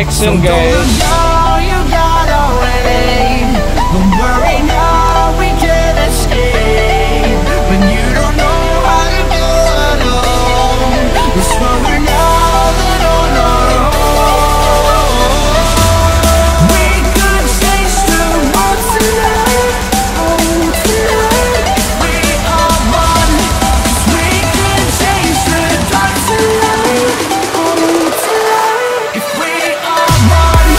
action, guys. You got away. Don't worry now, we can escape. When you don't know how to go alone, we're stronger now than on our own. We could stay strong tonight, oh tonight. We are one, 'cause we can change the dark tonight, oh tonight. If we are one.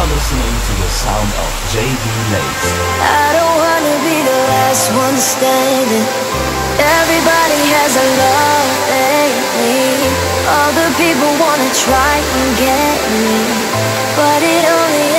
Listening to the sound of JD Lace. I don't wanna be the last one standing. Everybody has a love lately. All the people wanna try and get me, but it only